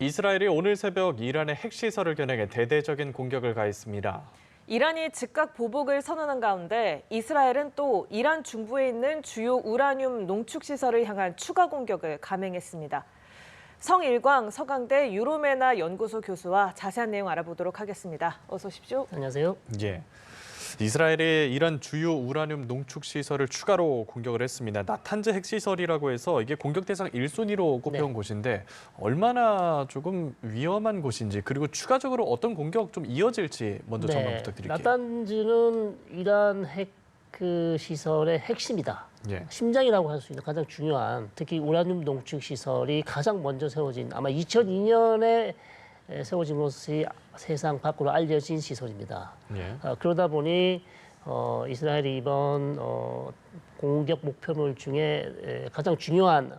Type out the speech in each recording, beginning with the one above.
이스라엘이 오늘 새벽 이란의 핵시설을 겨냥해 대대적인 공격을 가했습니다. 이란이 즉각 보복을 선언한 가운데 이스라엘은 또 이란 중부에 있는 주요 우라늄 농축 시설을 향한 추가 공격을 감행했습니다. 성일광 서강대 유로메나 연구소 교수와 자세한 내용 알아보도록 하겠습니다. 어서 오십시오. 안녕하세요. 예. 이스라엘이 이란 주요 우라늄 농축 시설을 추가로 공격을 했습니다. 나탄즈 핵시설이라고 해서 이게 공격 대상 1순위로 꼽혀온 곳인데 얼마나 조금 위험한 곳인지 그리고 추가적으로 어떤 공격 좀 이어질지 먼저 전망 부탁드릴게요. 나탄즈는 이란 핵 시설의 핵심이다. 예. 심장이라고 할 수 있는 가장 중요한 특히 우라늄 농축 시설이 가장 먼저 세워진 아마 2002년에 세워진 것이 세상 밖으로 알려진 시설입니다. 예. 그러다 보니 이스라엘이 이번 공격 목표물 중에 가장 중요한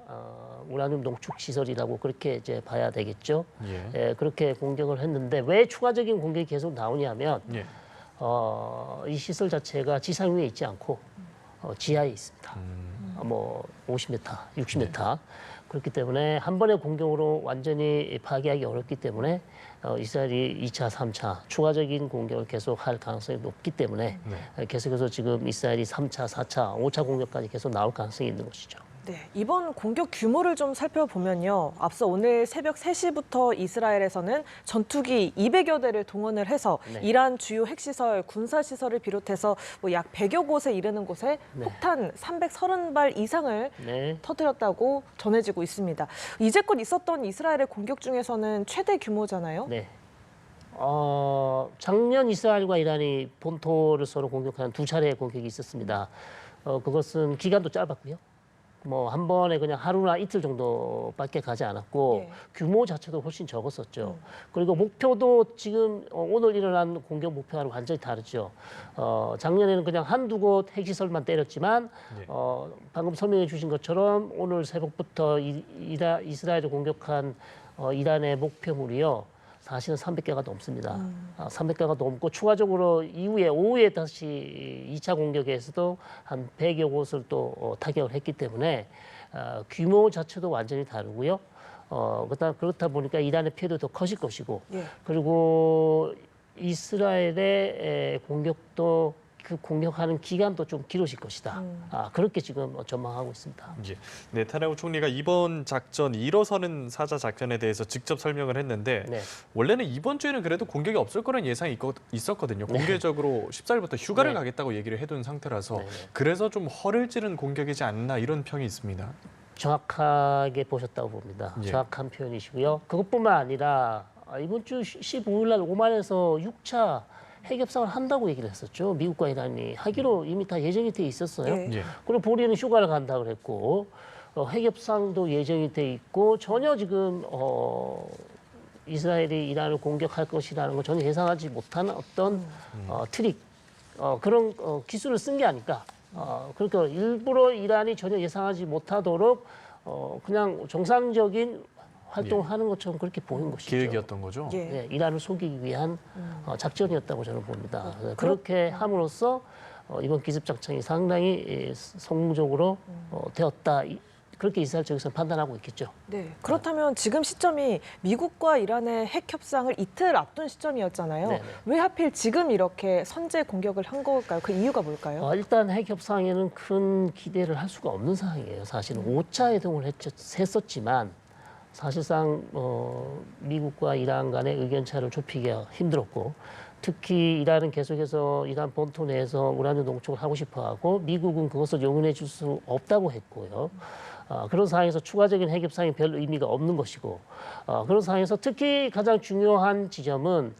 우라늄 농축 시설이라고 그렇게 이제 봐야 되겠죠. 예. 그렇게 공격을 했는데 왜 추가적인 공격이 계속 나오냐면 예. 이 시설 자체가 지상 위에 있지 않고 지하에 있습니다. 뭐 50m, 60m. 그렇기 때문에 한 번의 공격으로 완전히 파괴하기 어렵기 때문에 이스라엘이 2차, 3차 추가적인 공격을 계속할 가능성이 높기 때문에 계속해서 지금 이스라엘이 3차, 4차, 5차 공격까지 계속 나올 가능성이 있는 것이죠. 네, 이번 공격 규모를 좀 살펴보면요. 앞서 오늘 새벽 3시부터 이스라엘에서는 전투기 200여 대를 동원을 해서 이란 주요 핵시설, 군사시설을 비롯해서 약 100여 곳에 이르는 곳에 폭탄 330발 이상을 터뜨렸다고 전해지고 있습니다. 이제껏 있었던 이스라엘의 공격 중에서는 최대 규모잖아요. 네. 작년 이스라엘과 이란이 본토를 서로 공격한 두 차례의 공격이 있었습니다. 그것은 기간도 짧았고요. 뭐 한 번에 그냥 하루나 이틀 정도밖에 가지 않았고 규모 자체도 훨씬 적었었죠. 그리고 목표도 지금 오늘 일어난 공격 목표와는 완전히 다르죠. 작년에는 그냥 한두 곳 핵시설만 때렸지만 방금 설명해 주신 것처럼 오늘 새벽부터 이스라엘을 공격한 이란의 목표물이요. 사실은 300개가 넘습니다. 300개가 넘고 추가적으로 이후에 오후에 다시 2차 공격에서도 한 100여 곳을 또 타격을 했기 때문에 규모 자체도 완전히 다르고요. 그렇다 보니까 이란의 피해도 더 커질 것이고 그리고 이스라엘의 공격도 그 공격하는 기간도 좀 길어질 것이다. 그렇게 지금 전망하고 있습니다. 예. 네타냐후 총리가 이번 작전 일어서는 사자 작전에 대해서 직접 설명을 했는데 원래는 이번 주에는 그래도 공격이 없을 거라는 예상이 있었거든요. 공개적으로 14일부터 휴가를 가겠다고 얘기를 해둔 상태라서 그래서 좀 허를 찌른 공격이지 않나 이런 평이 있습니다. 정확하게 보셨다고 봅니다. 정확한 표현이시고요. 그것뿐만 아니라 이번 주 15일 날 오만에서 6차 핵협상을 한다고 얘기를 했었죠. 미국과 이란이 하기로 이미 다 예정이 돼 있었어요. 그리고 보리는 휴가를 간다고 그랬고 핵협상도 예정이 돼 있고 전혀 지금 이스라엘이 이란을 공격할 것이라는 거 전혀 예상하지 못한 어떤 트릭 그런 기술을 쓴 게 아닐까. 그러니까 일부러 이란이 전혀 예상하지 못하도록 그냥 정상적인 활동하는 것처럼 그렇게 보인 것이죠. 계획이었던 거죠? 네, 이란을 속이기 위한 작전이었다고 저는 봅니다. 그렇게 함으로써 이번 기습작전이 상당히 성공적으로 되었다. 그렇게 이스라엘 측에서 판단하고 있겠죠. 네, 그렇다면 지금 시점이 미국과 이란의 핵 협상을 이틀 앞둔 시점이었잖아요. 왜 하필 지금 이렇게 선제 공격을 한 걸까요? 그 이유가 뭘까요? 일단 핵 협상에는 큰 기대를 할 수가 없는 상황이에요. 사실은 5차 회동을 했었지만 사실상 미국과 이란 간의 의견 차를 좁히기가 힘들었고 특히 이란은 계속해서 이란 본토 내에서 우라늄 농축을 하고 싶어하고 미국은 그것을 용인해 줄 수 없다고 했고요. 그런 상황에서 추가적인 핵협상이 별 의미가 없는 것이고 그런 상황에서 특히 가장 중요한 지점은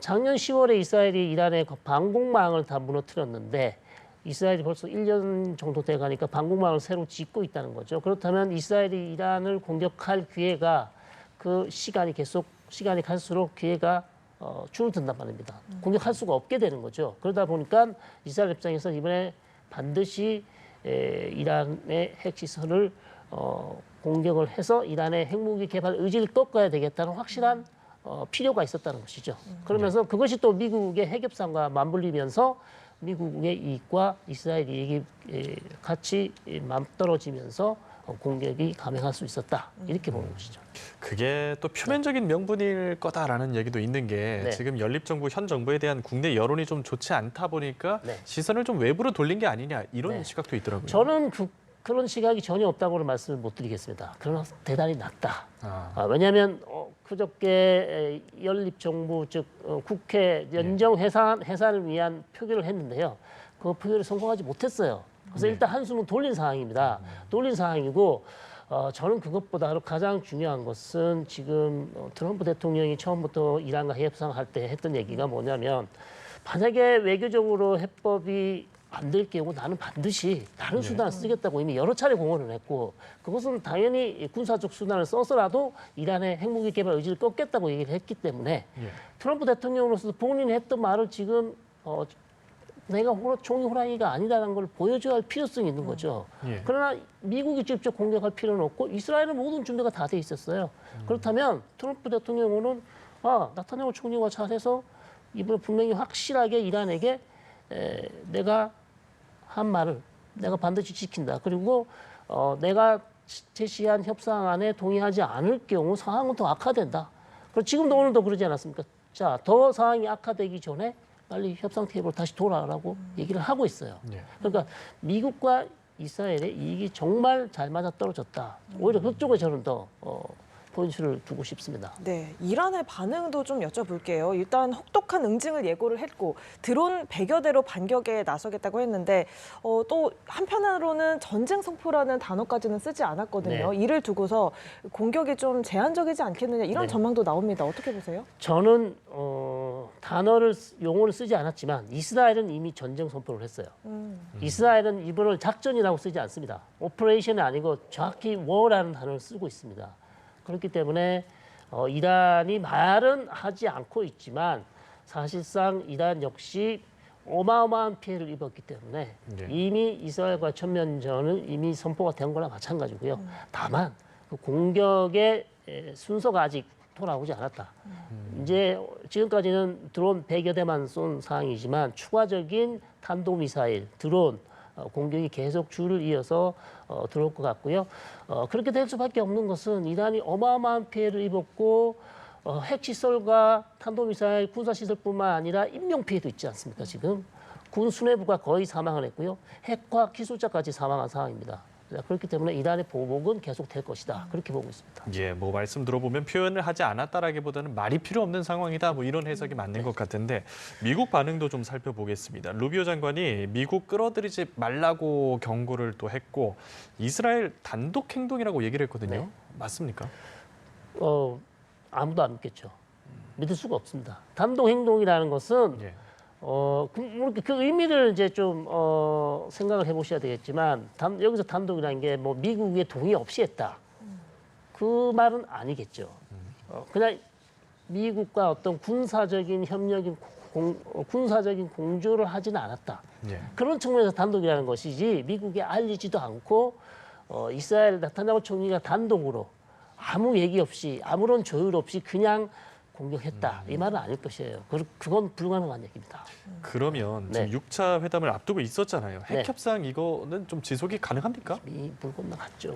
작년 10월에 이스라엘이 이란의 방공망을 다 무너뜨렸는데 이스라엘이 벌써 1년 정도 돼가니까 방공망을 새로 짓고 있다는 거죠. 그렇다면 이스라엘이 이란을 공격할 기회가 그 시간이 갈수록 기회가 줄어든단 말입니다. 공격할 수가 없게 되는 거죠. 그러다 보니까 이스라엘 입장에서 이번에 반드시 이란의 핵시설을 공격을 해서 이란의 핵무기 개발 의지를 꺾어야 되겠다는 확실한 필요가 있었다는 것이죠. 그러면서 그것이 또 미국의 핵협상과 맞물리면서 미국의 이익과 이스라엘 이익이 같이 맞떨어지면서 공격이 감행할 수 있었다. 이렇게 보는 것이죠. 그게 또 표면적인 명분일 거다라는 얘기도 있는 게 네. 지금 연립정부 현 정부에 대한 국내 여론이 좀 좋지 않다 보니까 네. 시선을 좀 외부로 돌린 게 아니냐 이런 네. 시각도 있더라고요. 저는 그런 시각이 전혀 없다고는 말씀을 못 드리겠습니다. 그러나 대단히 낮다. 아, 왜냐하면 그저께 연립정부 즉 국회 연정 해산을 위한 표결을 했는데요. 그 표결에 성공하지 못했어요. 그래서 네. 일단 한숨은 돌린 상황입니다. 돌린 상황이고 저는 그것보다 가장 중요한 것은 지금 트럼프 대통령이 처음부터 이란과 협상할 때 했던 얘기가 뭐냐면 만약에 외교적으로 해법이 안 될 경우 나는 반드시 다른 수단을 쓰겠다고 이미 여러 차례 공언을 했고 그것은 당연히 군사적 수단을 써서라도 이란의 핵무기 개발 의지를 꺾겠다고 얘기를 했기 때문에 예. 트럼프 대통령으로서 본인이 했던 말을 지금 내가 종이 호랑이가 아니라는 걸 보여줘야 할 필요성이 있는 거죠. 예. 그러나 미국이 직접 공격할 필요는 없고 이스라엘은 모든 준비가 다 돼 있었어요. 그렇다면 트럼프 대통령은 나타냐후 총리가 잘해서 이번에 분명히 확실하게 이란에게 내가 한 말을 내가 반드시 지킨다. 그리고 내가 제시한 협상안에 동의하지 않을 경우 상황은 더 악화된다. 그리고 지금도 오늘도 그러지 않았습니까? 자, 더 상황이 악화되기 전에 빨리 협상 테이블 다시 돌아라고 얘기를 하고 있어요. 예. 그러니까 미국과 이스라엘의 이익이 정말 잘 맞아 떨어졌다. 오히려 그쪽에 저는 더 포인트를 두고 싶습니다. 네, 이란의 반응도 좀 여쭤볼게요. 일단 혹독한 응징을 예고를 했고 드론 100여 대로 반격에 나서겠다고 했는데 또 한편으로는 전쟁 선포라는 단어까지는 쓰지 않았거든요. 네. 이를 두고서 공격이 좀 제한적이지 않겠느냐 이런 네. 전망도 나옵니다. 어떻게 보세요? 저는 용어를 쓰지 않았지만 이스라엘은 이미 전쟁 선포를 했어요. 이스라엘은 이번을 작전이라고 쓰지 않습니다. 오퍼레이션이 아니고 정확히 워라는 단어를 쓰고 있습니다. 그렇기 때문에 이란이 말은 하지 않고 있지만 사실상 이란 역시 어마어마한 피해를 입었기 때문에 네. 이미 이스라엘과 전면전은 이미 선포가 된 거나 마찬가지고요. 다만 그 공격의 순서가 아직 돌아오지 않았다. 이제 지금까지는 드론 100여 대만 쏜 상황이지만 추가적인 탄도미사일, 드론 공격이 계속 줄을 이어서 들어올 것 같고요. 그렇게 될 수밖에 없는 것은 이란이 어마어마한 피해를 입었고 핵시설과 탄도미사일 군사시설뿐만 아니라 인명피해도 있지 않습니까? 지금 군 수뇌부가 거의 사망을 했고요. 핵과 기술자까지 사망한 상황입니다. 그렇기 때문에 이란의 보복은 계속될 것이다. 그렇게 보고 있습니다. 예, 뭐 말씀 들어보면 표현을 하지 않았다라기보다는 말이 필요 없는 상황이다. 뭐 이런 해석이 맞는 것 같은데 미국 반응도 좀 살펴보겠습니다. 루비오 장관이 미국 끌어들이지 말라고 경고를 또 했고 이스라엘 단독 행동이라고 얘기를 했거든요. 네. 맞습니까? 아무도 안 믿겠죠. 믿을 수가 없습니다. 단독 행동이라는 것은 예. 그 의미를 이제 좀 생각을 해보셔야 되겠지만 여기서 단독이라는 게 뭐 미국의 동의 없이 했다. 그 말은 아니겠죠. 그냥 미국과 어떤 군사적인 협력인 군사적인 공조를 하지는 않았다. 예. 그런 측면에서 단독이라는 것이지 미국이 알리지도 않고 이스라엘 나타나고 총리가 단독으로 아무 얘기 없이 아무런 조율 없이 그냥 공격했다. 이 말은 아닐 것이에요. 그건 불가능한 얘기입니다. 그러면 네. 지금 6차 회담을 앞두고 있었잖아요. 네. 핵 협상 이거는 좀 지속이 가능합니까? 이미 물 건너갔죠.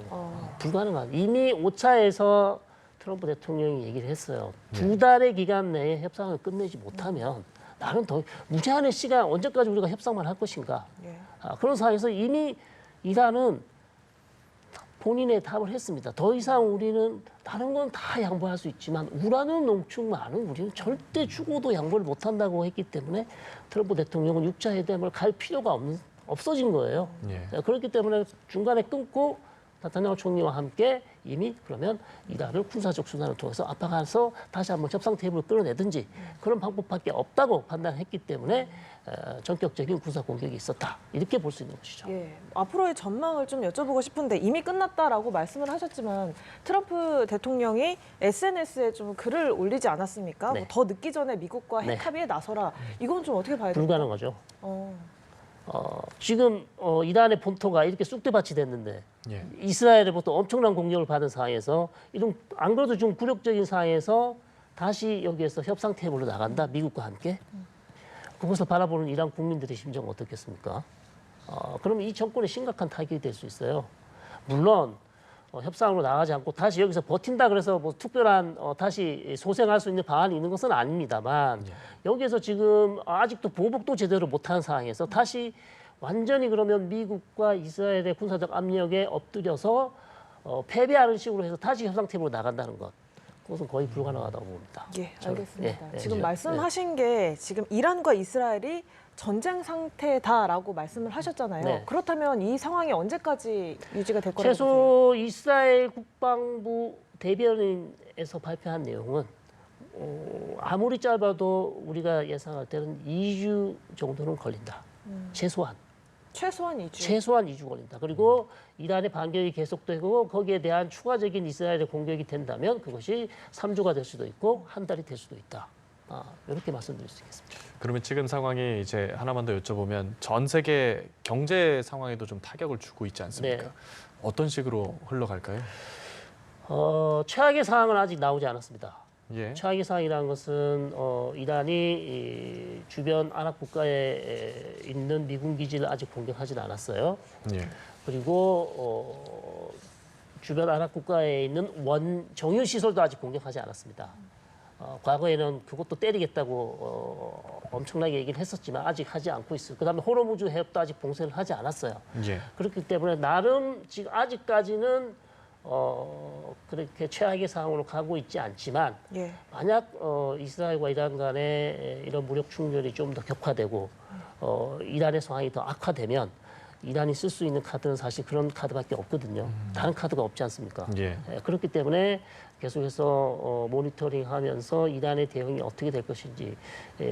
불가능한. 이미 5차에서 트럼프 대통령이 얘기를 했어요. 2달의 기간 내에 협상을 끝내지 못하면 나는 더 무제한의 시간 언제까지 우리가 협상만 할 것인가. 예. 그런 상황에서 이미 이란은 본인의 답을 했습니다. 더 이상 우리는 다른 건 다 양보할 수 있지만 우라늄 농축만은 우리는 절대 죽어도 양보를 못한다고 했기 때문에 트럼프 대통령은 6차 회담을 갈 필요가 없어진 거예요. 예. 그렇기 때문에 중간에 끊고 나타냐후 총리와 함께 이미 그러면 이란을 군사적 수단을 통해서 압박해서 다시 한번 협상 테이블을 끌어내든지 그런 방법밖에 없다고 판단했기 때문에 전격적인 군사 공격이 있었다. 이렇게 볼 수 있는 것이죠. 예, 앞으로의 전망을 좀 여쭤보고 싶은데 이미 끝났다라고 말씀을 하셨지만 트럼프 대통령이 SNS에 좀 글을 올리지 않았습니까? 네. 뭐더 늦기 전에 미국과 핵 네. 합의에 나서라. 이건 좀 어떻게 봐야 될까요? 불가능하죠. 어, 지금 이란의 본토가 이렇게 쑥대밭이 됐는데 예. 이스라엘로부터 엄청난 공격을 받은 상황에서 이런 안 그래도 좀 굴욕적인 상황에서 다시 여기에서 협상 테이블로 나간다. 미국과 함께. 그것을 바라보는 이란 국민들의 심정은 어떻겠습니까? 그러면 이 정권에 심각한 타격이 될 수 있어요. 물론 협상으로 나가지 않고 다시 여기서 버틴다 그래서 뭐 특별한 다시 소생할 수 있는 방안이 있는 것은 아닙니다만 여기에서 지금 아직도 보복도 제대로 못한 상황에서 다시 완전히 그러면 미국과 이스라엘의 군사적 압력에 엎드려서 패배하는 식으로 해서 다시 협상 테이블로 나간다는 것. 그것은 거의 불가능하다고 봅니다. 예, 알겠습니다. 예, 지금 예. 말씀하신 게 지금 이란과 이스라엘이 전쟁 상태다라고 말씀을 하셨잖아요. 네. 그렇다면 이 상황이 언제까지 유지가 될 거라고 보세요? 최소 이스라엘 국방부 대변인에서 발표한 내용은 아무리 짧아도 우리가 예상할 때는 2주 정도는 걸린다. 최소한. 최소한 2주. 최소한 2주 걸린다. 그리고 이란의 반격이 계속되고 거기에 대한 추가적인 이스라엘의 공격이 된다면 그것이 3주가 될 수도 있고 한 달이 될 수도 있다. 이렇게 말씀드릴 수 있겠습니다. 그러면 지금 상황이 이제 하나만 더 여쭤보면 전 세계 경제 상황에도 좀 타격을 주고 있지 않습니까? 네. 어떤 식으로 흘러갈까요? 최악의 상황은 아직 나오지 않았습니다. 예. 최악의 상황이라는 것은 이란이 이 주변 아랍 국가에 있는 미군 기지를 아직 공격하지는 않았어요. 예. 그리고 주변 아랍 국가에 있는 정유 시설도 아직 공격하지 않았습니다. 과거에는 그것도 때리겠다고 엄청나게 얘기를 했었지만 아직 하지 않고 있어요. 그다음에 호르무즈 해협도 아직 봉쇄를 하지 않았어요. 예. 그렇기 때문에 나름 지금 아직까지는 그렇게 최악의 상황으로 가고 있지 않지만 예. 만약 이스라엘과 이란 간의 이런 무력 충돌이 좀 더 격화되고 이란의 상황이 더 악화되면 이란이 쓸 수 있는 카드는 사실 그런 카드밖에 없거든요. 다른 카드가 없지 않습니까? 예. 그렇기 때문에 계속해서 모니터링하면서 이란의 대응이 어떻게 될 것인지,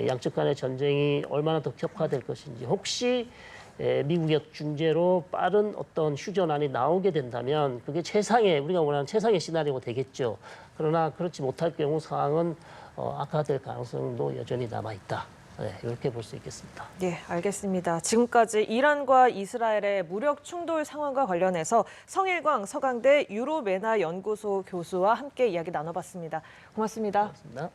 양측 간의 전쟁이 얼마나 더 격화될 것인지, 혹시 미국의 중재로 빠른 어떤 휴전안이 나오게 된다면 그게 최상의 우리가 원하는 최상의 시나리오가 되겠죠. 그러나 그렇지 못할 경우 상황은 악화될 가능성도 여전히 남아 있다. 이렇게 볼 수 있겠습니다. 예, 알겠습니다. 지금까지 이란과 이스라엘의 무력 충돌 상황과 관련해서 성일광 서강대 유로메나 연구소 교수와 함께 이야기 나눠봤습니다. 고맙습니다. 고맙습니다.